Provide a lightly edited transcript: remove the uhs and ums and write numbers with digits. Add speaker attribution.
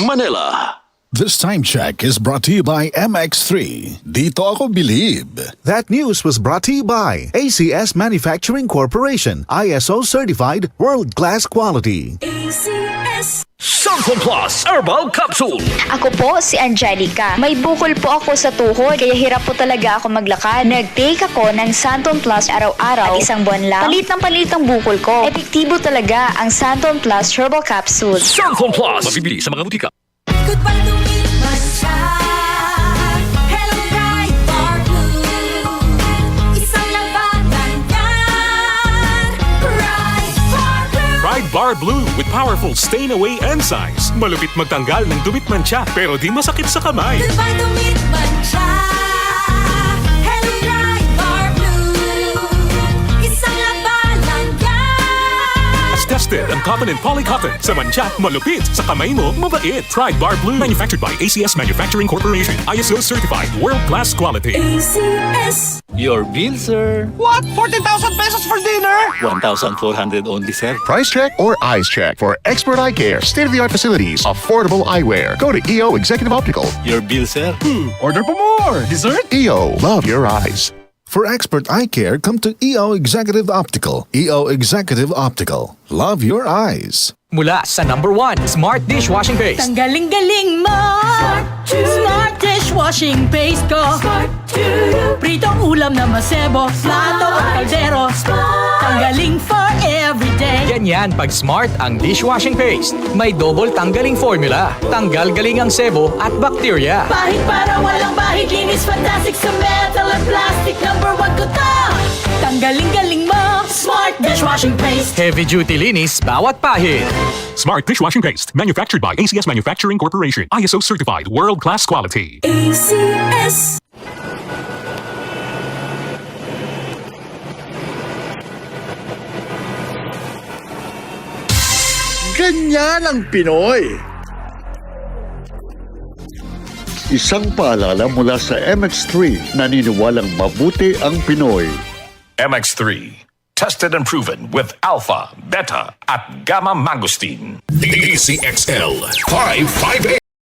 Speaker 1: Manila.
Speaker 2: This time check is brought to you by MX3. Dito ako believe.
Speaker 3: That news was brought to you by ACS Manufacturing Corporation, ISO certified world-class quality.
Speaker 4: ACS.
Speaker 1: Santon Plus Herbal Capsule.
Speaker 5: Ako po si Angelica. May bukol po ako sa tuhod, kaya hirap po talaga ako maglakad. Nag-take ako ng Santon Plus araw-araw at isang buwan lang. Palit ang bukol ko. Epektibo talaga ang Santon Plus Herbal Capsule.
Speaker 1: Santon Plus. Mabibili sa mga butika.
Speaker 4: Goodbye to me, Hello, bright bar blue. Isang labanan yan. Bright bar blue.
Speaker 6: Pride Bar Blue with powerful stain-away enzymes. Malupit magtanggal ng dumit mancha pero di masakit sa kamay.
Speaker 4: Goodbye to me, Hello, bright bar blue. Isang labanan yan.
Speaker 6: As tested ang cotton and polycotton. Sa mancha, malupit. Sa kamay mo, mabait. Pride Bar Blue. Manufactured by ACS Manufacturing Corporation. ISO certified world-class quality.
Speaker 4: ACS.
Speaker 7: Your bill, sir.
Speaker 8: What? 40,000 pesos for dinner?
Speaker 7: 1,400 only, sir.
Speaker 9: Price check or eyes check for expert eye care, state-of-the-art facilities, affordable eyewear. Go to EO Executive Optical.
Speaker 7: Your bill, sir.
Speaker 8: Order pa more. Dessert?
Speaker 9: EO, love your eyes.
Speaker 2: For expert eye care, come to EO Executive Optical. EO Executive Optical. Love your eyes.
Speaker 10: Mula sa #1 Smart Dishwashing Paste.
Speaker 4: Tanggaling-galing mo. Smart dishwashing paste ko. Pritong ulam na masebo. Plato at kaldero. Tanggaling for everyday.
Speaker 10: Ganyan pag Smart ang dishwashing paste. May double tanggaling formula. Tanggal galing ang sebo at bakterya.
Speaker 4: Bahid para walang bahid. Linis fantastic sa metal at plastic. #1 ko to. Tanggaling-galing mo. Smart dishwashing paste.
Speaker 10: Heavy duty linis bawat pahid.
Speaker 6: Smart Dishwashing Paste. Manufactured by ACS Manufacturing Corporation. ISO certified world-class quality.
Speaker 4: ACS.
Speaker 11: Ganyan ang Pinoy. Isang paalala mula sa MX3, naniniwalang mabuti ang Pinoy.
Speaker 1: MX3. Tested and proven with alpha, beta, at gamma mangosteen.
Speaker 12: DCXL 558.